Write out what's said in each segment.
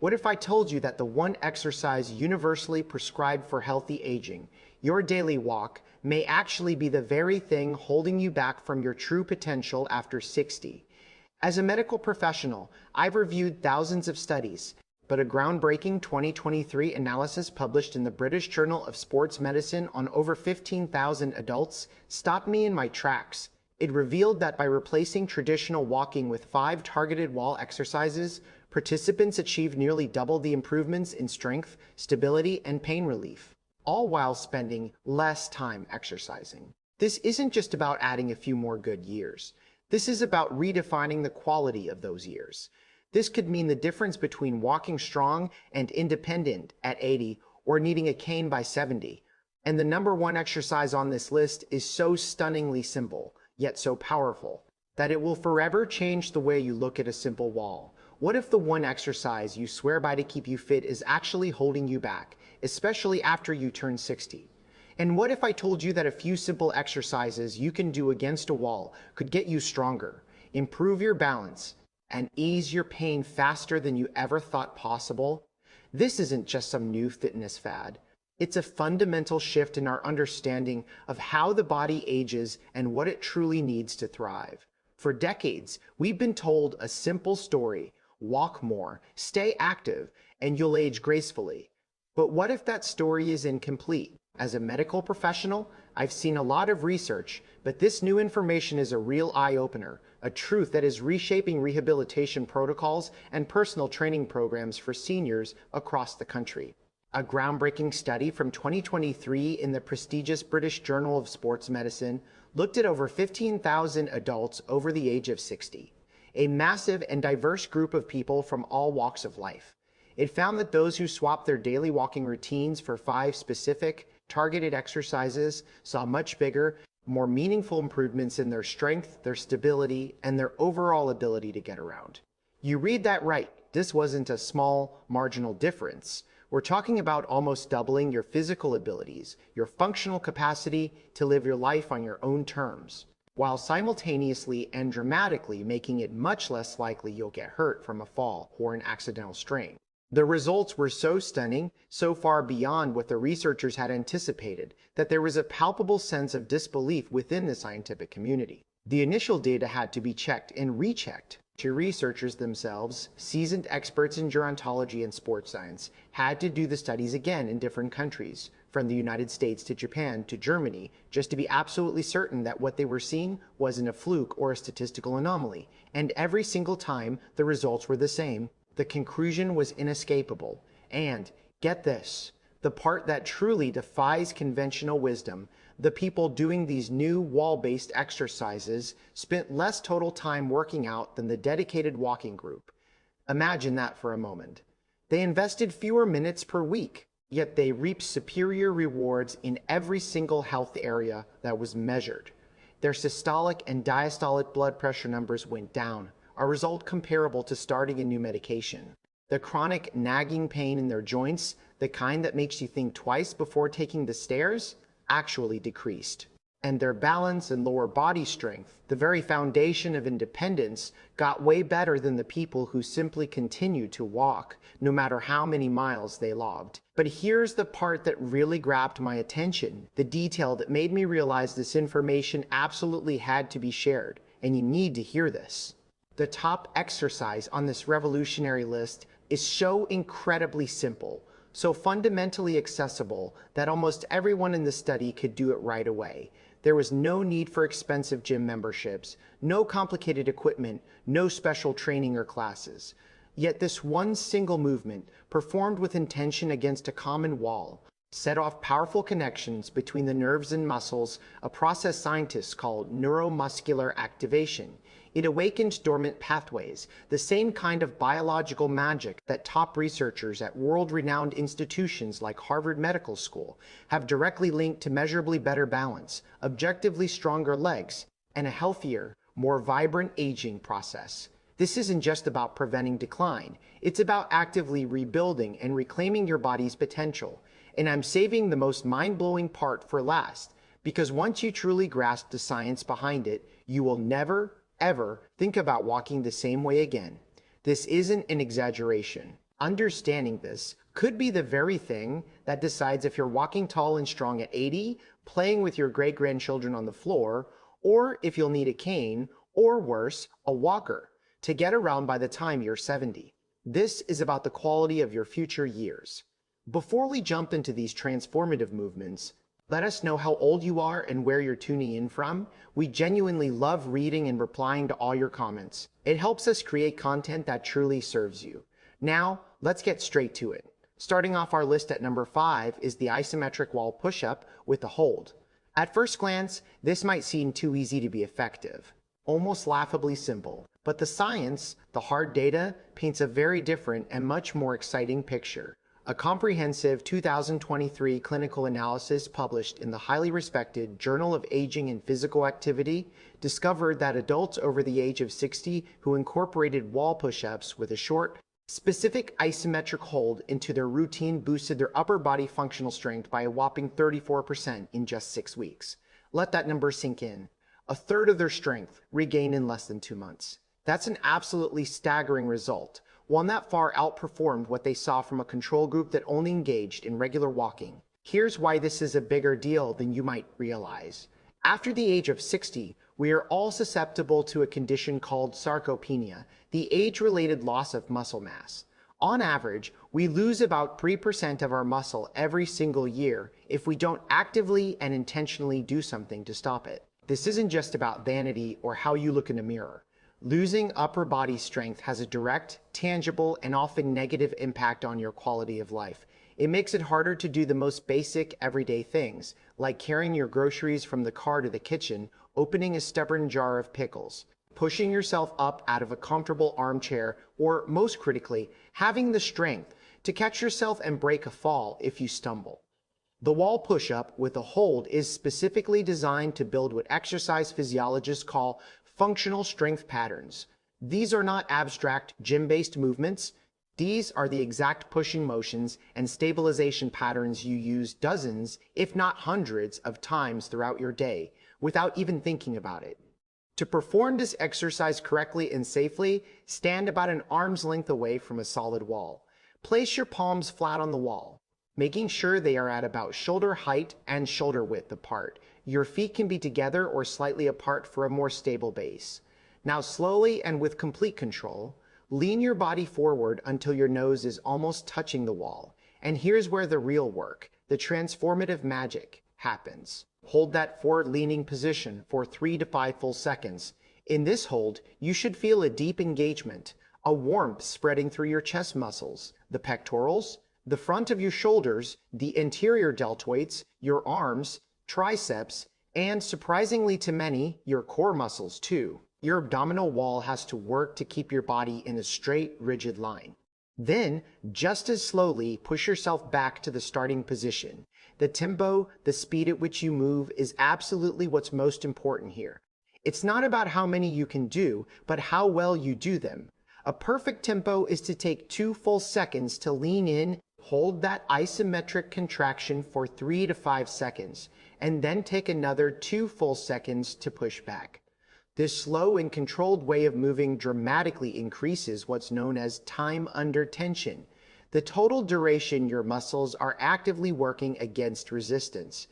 What if I told you that the one exercise universally prescribed for healthy aging, your daily walk, may actually be the very thing holding you back from your true potential after 60? As a medical professional, I've reviewed thousands of studies, but a groundbreaking 2023 analysis published in the British Journal of Sports Medicine on over 15,000 adults stopped me in my tracks. It revealed that by replacing traditional walking with 5 targeted wall exercises, participants achieved nearly double the improvements in strength, stability, and pain relief, all while spending less time exercising. This isn't just about adding a few more good years. This is about redefining the quality of those years. This could mean the difference between walking strong and independent at 80 or needing a cane by 70. And the number one exercise on this list is so stunningly simple, yet so powerful, that it will forever change the way you look at a simple wall. What if the one exercise you swear by to keep you fit is actually holding you back, especially after you turn 60? And what if I told you that a few simple exercises you can do against a wall could get you stronger, improve your balance, and ease your pain faster than you ever thought possible? This isn't just some new fitness fad. It's a fundamental shift in our understanding of how the body ages and what it truly needs to thrive. For decades, we've been told a simple story: walk more, stay active, and you'll age gracefully. But what if that story is incomplete? As a medical professional, I've seen a lot of research, but this new information is a real eye-opener, a truth that is reshaping rehabilitation protocols and personal training programs for seniors across the country. A groundbreaking study from 2023 in the prestigious British Journal of Sports Medicine looked at over 15,000 adults over the age of 60, a massive and diverse group of people from all walks of life. It found that those who swapped their daily walking routines for 5 specific, targeted exercises saw much bigger, more meaningful improvements in their strength, their stability, and their overall ability to get around. You read that right. This wasn't a small, marginal difference. We're talking about almost doubling your physical abilities, your functional capacity to live your life on your own terms, while simultaneously and dramatically making it much less likely you'll get hurt from a fall or an accidental strain. The results were so stunning, so far beyond what the researchers had anticipated, that there was a palpable sense of disbelief within the scientific community. The initial data had to be checked and rechecked. To researchers themselves, seasoned experts in gerontology and sports science, had to do the studies again in different countries, from the United States to Japan to Germany, just to be absolutely certain that what they were seeing wasn't a fluke or a statistical anomaly. And every single time, the results were the same. The conclusion was inescapable. And, get this, the part that truly defies conventional wisdom: the people doing these new wall-based exercises spent less total time working out than the dedicated walking group. Imagine that for a moment. They invested fewer minutes per week, yet they reaped superior rewards in every single health area that was measured. Their systolic and diastolic blood pressure numbers went down, a result comparable to starting a new medication. The chronic nagging pain in their joints, the kind that makes you think twice before taking the stairs, actually decreased. And their balance and lower body strength, the very foundation of independence, got way better than the people who simply continued to walk, no matter how many miles they logged. But here's the part that really grabbed my attention, the detail that made me realize this information absolutely had to be shared, and you need to hear this. The top exercise on this revolutionary list is so incredibly simple, so fundamentally accessible, that almost everyone in the study could do it right away. There was no need for expensive gym memberships, no complicated equipment, no special training or classes. Yet this one single movement, performed with intention against a common wall, set off powerful connections between the nerves and muscles, a process scientists call neuromuscular activation. It awakened dormant pathways, the same kind of biological magic that top researchers at world-renowned institutions like Harvard Medical School have directly linked to measurably better balance, objectively stronger legs, and a healthier, more vibrant aging process. This isn't just about preventing decline. It's about actively rebuilding and reclaiming your body's potential. And I'm saving the most mind-blowing part for last, because once you truly grasp the science behind it, you will never, ever think about walking the same way again. This isn't an exaggeration. Understanding this could be the very thing that decides if you're walking tall and strong at 80, playing with your great-grandchildren on the floor, or if you'll need a cane, or worse, a walker, to get around by the time you're 70. This is about the quality of your future years. Before we jump into these transformative movements, let us know how old you are and where you're tuning in from. We genuinely love reading and replying to all your comments. It helps us create content that truly serves you. Now, let's get straight to it. Starting off our list at number 5 is the isometric wall push-up with a hold. At first glance, this might seem too easy to be effective, almost laughably simple. But the science, the hard data, paints a very different and much more exciting picture. A comprehensive 2023 clinical analysis published in the highly respected Journal of Aging and Physical Activity discovered that adults over the age of 60 who incorporated wall push-ups with a short, specific isometric hold into their routine boosted their upper body functional strength by a whopping 34% in just 6 weeks. Let that number sink in. A third of their strength regained in less than 2 months. That's an absolutely staggering result, one that far outperformed what they saw from a control group that only engaged in regular walking. Here's why this is a bigger deal than you might realize. After the age of 60, we are all susceptible to a condition called sarcopenia, the age-related loss of muscle mass. On average, we lose about 3% of our muscle every single year if we don't actively and intentionally do something to stop it. This isn't just about vanity or how you look in a mirror. Losing upper body strength has a direct, tangible, and often negative impact on your quality of life. It makes it harder to do the most basic everyday things, like carrying your groceries from the car to the kitchen, opening a stubborn jar of pickles, pushing yourself up out of a comfortable armchair, or most critically, having the strength to catch yourself and break a fall if you stumble. The wall push-up with a hold is specifically designed to build what exercise physiologists call functional strength patterns. These are not abstract gym-based movements. These are the exact pushing motions and stabilization patterns you use dozens, if not hundreds, of times throughout your day without even thinking about it. To perform this exercise correctly and safely, stand about an arm's length away from a solid wall. Place your palms flat on the wall, making sure they are at about shoulder height and shoulder width apart. Your feet can be together or slightly apart for a more stable base. Now slowly and with complete control, lean your body forward until your nose is almost touching the wall. And here's where the real work, the transformative magic, happens. Hold that forward-leaning position for 3 to 5 full seconds. In this hold, you should feel a deep engagement, a warmth spreading through your chest muscles, the pectorals, the front of your shoulders, the interior deltoids, your arms, triceps, and surprisingly to many, your core muscles too. Your abdominal wall has to work to keep your body in a straight, rigid line. Then, just as slowly, push yourself back to the starting position. The tempo, the speed at which you move is absolutely what's most important here. It's not about how many you can do, but how well you do them. A perfect tempo is to take 2 full seconds to lean in, hold that isometric contraction for 3 to 5 seconds, and then take another 2 full seconds to push back. This slow and controlled way of moving dramatically increases what's known as time under tension, the total duration your muscles are actively working against resistance.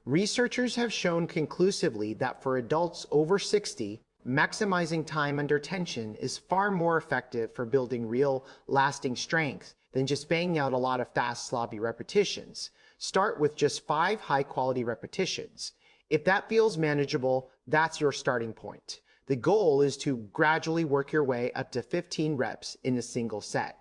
Researchers have shown conclusively that for adults over 60, maximizing time under tension is far more effective for building real, lasting strength than just banging out a lot of fast, sloppy repetitions. Start with just 5 high-quality repetitions. If that feels manageable, that's your starting point. The goal is to gradually work your way up to 15 reps in a single set.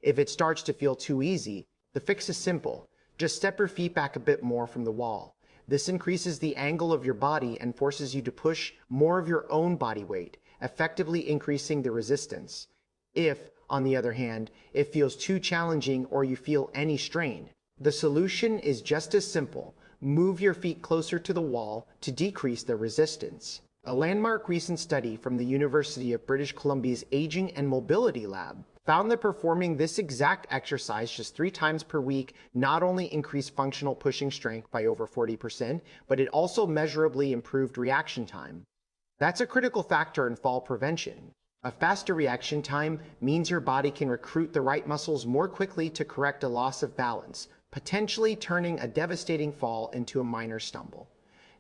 If it starts to feel too easy, the fix is simple. Just step your feet back a bit more from the wall. This increases the angle of your body and forces you to push more of your own body weight, effectively increasing the resistance. If, on the other hand, it feels too challenging or you feel any strain, the solution is just as simple. Move your feet closer to the wall to decrease the resistance. A landmark recent study from the University of British Columbia's Aging and Mobility Lab found that performing this exact exercise just 3 times per week not only increased functional pushing strength by over 40%, but it also measurably improved reaction time. That's a critical factor in fall prevention. A faster reaction time means your body can recruit the right muscles more quickly to correct a loss of balance, potentially turning a devastating fall into a minor stumble.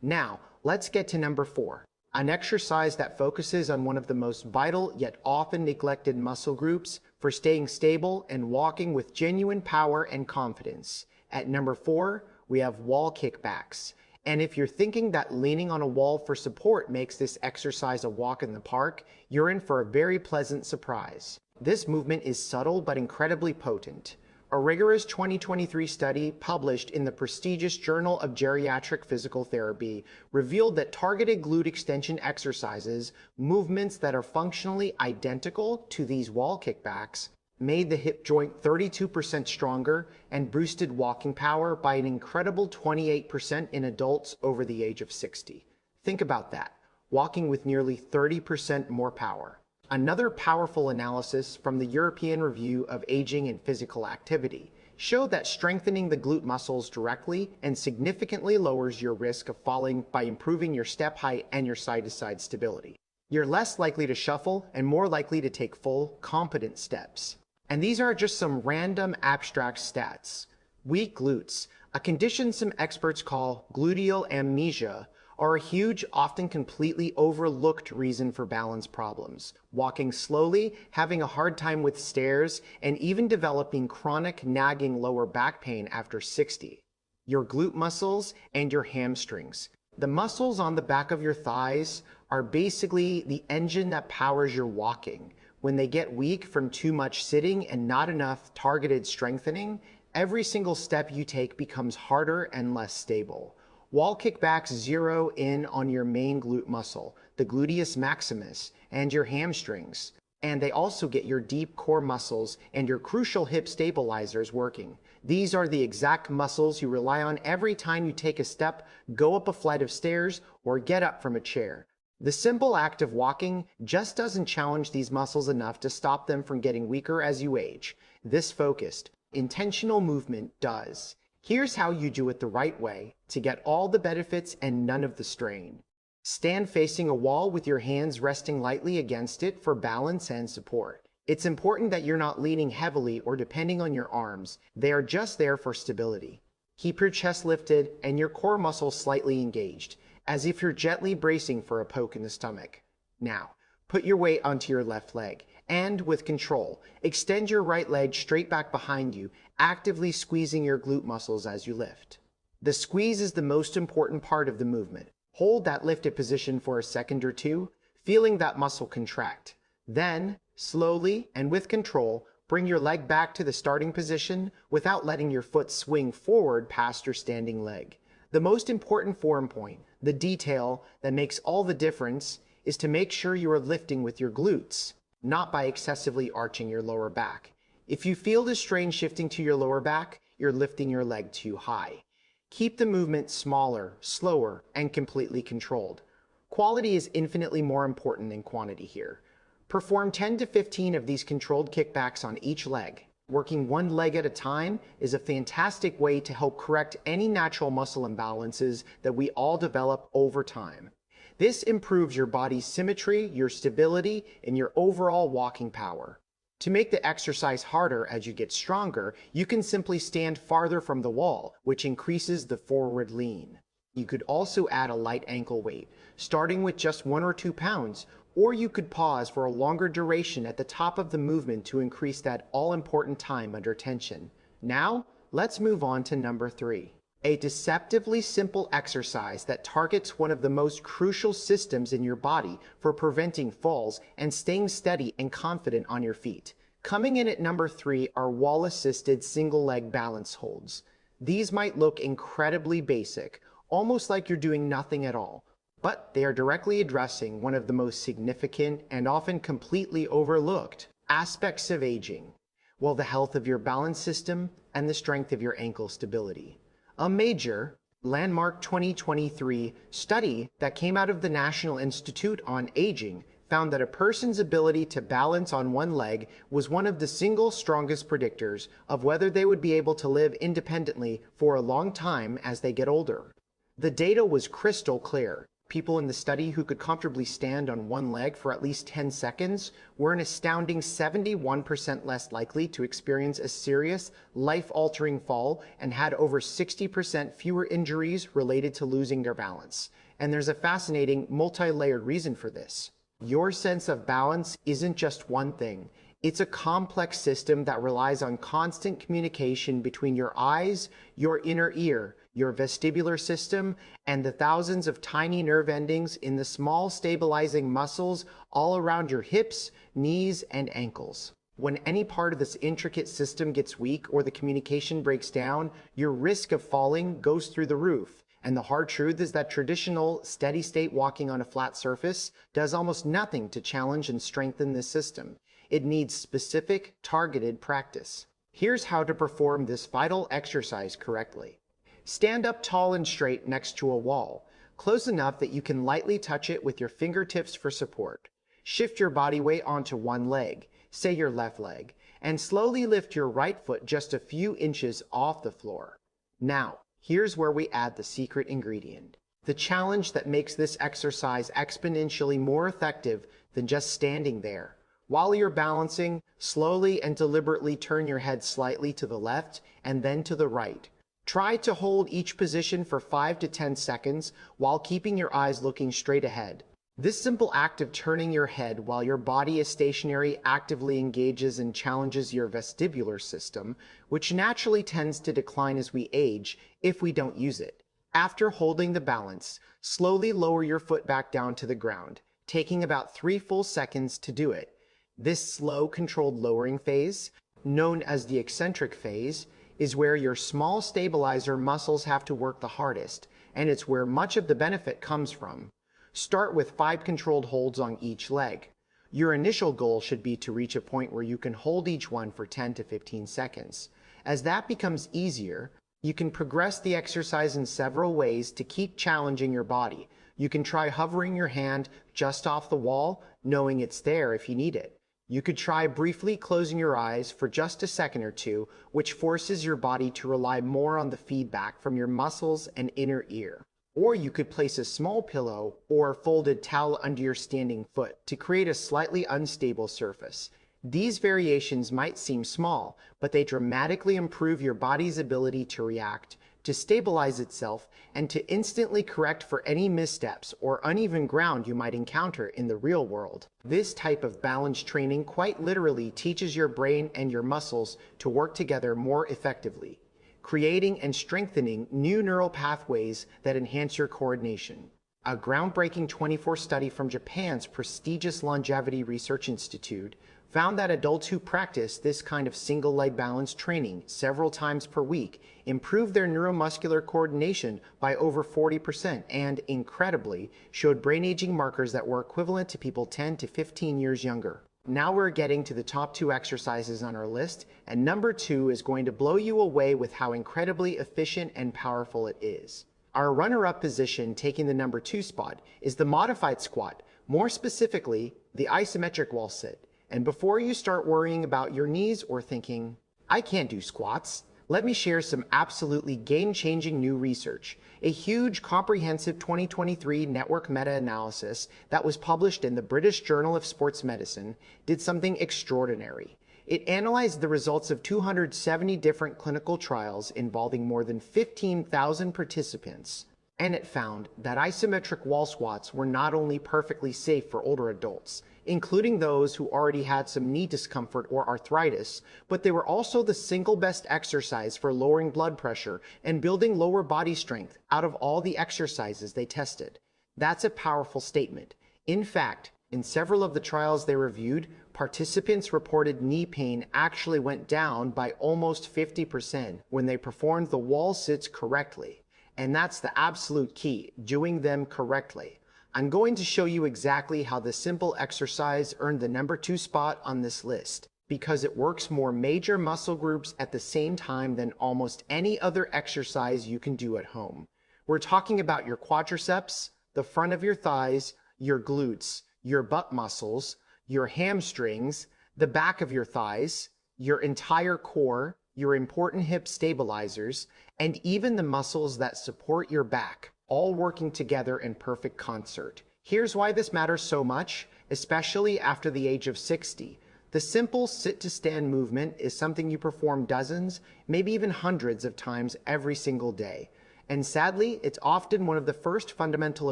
Now, let's get to number 4, an exercise that focuses on one of the most vital yet often neglected muscle groups for staying stable and walking with genuine power and confidence. At number 4, we have wall kickbacks. And if you're thinking that leaning on a wall for support makes this exercise a walk in the park, you're in for a very pleasant surprise. This movement is subtle but incredibly potent. A rigorous 2023 study published in the prestigious Journal of Geriatric Physical Therapy revealed that targeted glute extension exercises, movements that are functionally identical to these wall kickbacks, made the hip joint 32% stronger and boosted walking power by an incredible 28% in adults over the age of 60. Think about that, walking with nearly 30% more power. Another powerful analysis from the European Review of Aging and Physical Activity showed that strengthening the glute muscles directly and significantly lowers your risk of falling by improving your step height and your side-to-side stability. You're less likely to shuffle and more likely to take full, competent steps. And these are just some random abstract stats. Weak glutes, a condition some experts call gluteal amnesia, are a huge, often completely overlooked reason for balance problems. Walking slowly, having a hard time with stairs, and even developing chronic nagging lower back pain after 60. Your glute muscles and your hamstrings. The muscles on the back of your thighs are basically the engine that powers your walking. When they get weak from too much sitting and not enough targeted strengthening, every single step you take becomes harder and less stable. Wall kickbacks zero in on your main glute muscle, the gluteus maximus, and your hamstrings. And they also get your deep core muscles and your crucial hip stabilizers working. These are the exact muscles you rely on every time you take a step, go up a flight of stairs, or get up from a chair. The simple act of walking just doesn't challenge these muscles enough to stop them from getting weaker as you age. This focused, intentional movement does. Here's how you do it the right way to get all the benefits and none of the strain. Stand facing a wall with your hands resting lightly against it for balance and support. It's important that you're not leaning heavily or depending on your arms. They are just there for stability. Keep your chest lifted and your core muscles slightly engaged, as if you're gently bracing for a poke in the stomach. Now, put your weight onto your left leg, and with control, extend your right leg straight back behind you, actively squeezing your glute muscles as you lift. The squeeze is the most important part of the movement. Hold that lifted position for a second or two, feeling that muscle contract. Then, slowly and with control, bring your leg back to the starting position without letting your foot swing forward past your standing leg. The most important form point, the detail that makes all the difference, is to make sure you are lifting with your glutes, not by excessively arching your lower back. If you feel the strain shifting to your lower back, you're lifting your leg too high. Keep the movement smaller, slower, and completely controlled. Quality is infinitely more important than quantity here. Perform 10 to 15 of these controlled kickbacks on each leg. Working one leg at a time is a fantastic way to help correct any natural muscle imbalances that we all develop over time. This improves your body's symmetry, your stability, and your overall walking power. To make the exercise harder as you get stronger, you can simply stand farther from the wall, which increases the forward lean. You could also add a light ankle weight, starting with just 1 or 2 pounds, or you could pause for a longer duration at the top of the movement to increase that all-important time under tension. Now, let's move on to number 3. A deceptively simple exercise that targets one of the most crucial systems in your body for preventing falls and staying steady and confident on your feet. Coming in at number 3 are wall-assisted single-leg balance holds. These might look incredibly basic, almost like you're doing nothing at all, but they are directly addressing one of the most significant and often completely overlooked aspects of aging, well, the health of your balance system and the strength of your ankle stability. A major, landmark 2023 study that came out of the National Institute on Aging found that a person's ability to balance on one leg was one of the single strongest predictors of whether they would be able to live independently for a long time as they get older. The data was crystal clear. People in the study who could comfortably stand on one leg for at least 10 seconds were an astounding 71% less likely to experience a serious, life-altering fall and had over 60% fewer injuries related to losing their balance. And there's a fascinating, multi-layered reason for this. Your sense of balance isn't just one thing. It's a complex system that relies on constant communication between your eyes, your inner ear, your vestibular system, and the thousands of tiny nerve endings in the small stabilizing muscles all around your hips, knees, and ankles. When any part of this intricate system gets weak or the communication breaks down, your risk of falling goes through the roof. And the hard truth is that traditional, steady-state walking on a flat surface does almost nothing to challenge and strengthen this system. It needs specific, targeted practice. Here's how to perform this vital exercise correctly. Stand up tall and straight next to a wall, close enough that you can lightly touch it with your fingertips for support. Shift your body weight onto one leg, say your left leg, and slowly lift your right foot just a few inches off the floor. Now, here's where we add the secret ingredient. The challenge that makes this exercise exponentially more effective than just standing there. While you're balancing, slowly and deliberately turn your head slightly to the left and then to the right. Try to hold each position for 5 to 10 seconds while keeping your eyes looking straight ahead. This simple act of turning your head while your body is stationary actively engages and challenges your vestibular system, which naturally tends to decline as we age if we don't use it. After holding the balance, slowly lower your foot back down to the ground, taking about 3 full seconds to do it. This slow, controlled lowering phase, known as the eccentric phase, is where your small stabilizer muscles have to work the hardest, and it's where much of the benefit comes from. Start with 5 controlled holds on each leg. Your initial goal should be to reach a point where you can hold each one for 10 to 15 seconds. As that becomes easier, you can progress the exercise in several ways to keep challenging your body. You can try hovering your hand just off the wall, knowing it's there if you need it. You could try briefly closing your eyes for just a second or two, which forces your body to rely more on the feedback from your muscles and inner ear. Or you could place a small pillow or folded towel under your standing foot to create a slightly unstable surface. These variations might seem small, but they dramatically improve your body's ability to react, to stabilize itself, and to instantly correct for any missteps or uneven ground you might encounter in the real world. This type of balance training quite literally teaches your brain and your muscles to work together more effectively, creating and strengthening new neural pathways that enhance your coordination. A groundbreaking 24 study from Japan's prestigious Longevity Research Institute found that adults who practice this kind of single leg balance training several times per week improved their neuromuscular coordination by over 40% and, incredibly, showed brain aging markers that were equivalent to people 10 to 15 years younger. Now we're getting to the top 2 exercises on our list, and number 2 is going to blow you away with how incredibly efficient and powerful it is. Our runner-up position taking the number 2 spot is the modified squat, more specifically, the isometric wall sit. And before you start worrying about your knees or thinking, I can't do squats, let me share some absolutely game-changing new research. A huge, comprehensive 2023 network meta-analysis that was published in the British Journal of Sports Medicine did something extraordinary. It analyzed the results of 270 different clinical trials involving more than 15,000 participants. And it found that isometric wall squats were not only perfectly safe for older adults, including those who already had some knee discomfort or arthritis, but they were also the single best exercise for lowering blood pressure and building lower body strength out of all the exercises they tested. That's a powerful statement. In fact, in several of the trials they reviewed, participants reported knee pain actually went down by almost 50% when they performed the wall sits correctly. And that's the absolute key, doing them correctly. I'm going to show you exactly how this simple exercise earned the number 2 spot on this list, because it works more major muscle groups at the same time than almost any other exercise you can do at home. We're talking about your quadriceps, the front of your thighs, your glutes, your butt muscles, your hamstrings, the back of your thighs, your entire core, your important hip stabilizers, and even the muscles that support your back. all working together in perfect concert. Here's why this matters so much, especially after the age of 60. The simple sit-to-stand movement is something you perform dozens, maybe even hundreds of times every single day. And sadly, it's often one of the first fundamental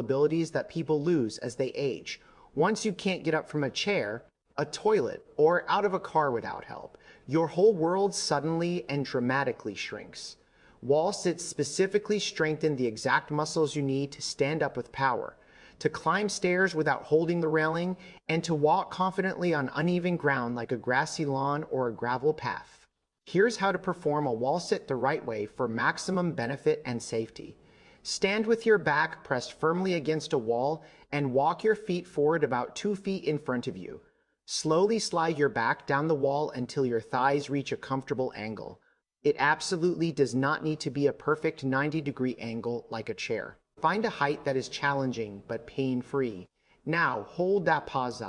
abilities that people lose as they age. Once you can't get up from a chair, a toilet, or out of a car without help, your whole world suddenly and dramatically shrinks. Wall sits specifically strengthen the exact muscles you need to stand up with power, to climb stairs without holding the railing, and to walk confidently on uneven ground like a grassy lawn or a gravel path. Here's how to perform a wall sit the right way for maximum benefit and safety. Stand with your back pressed firmly against a wall and walk your feet forward about 2 feet in front of you. Slowly slide your back down the wall until your thighs reach a comfortable angle. It absolutely does not need to be a perfect 90-degree angle like a chair. Find a height that is challenging but pain-free. Now hold that pause.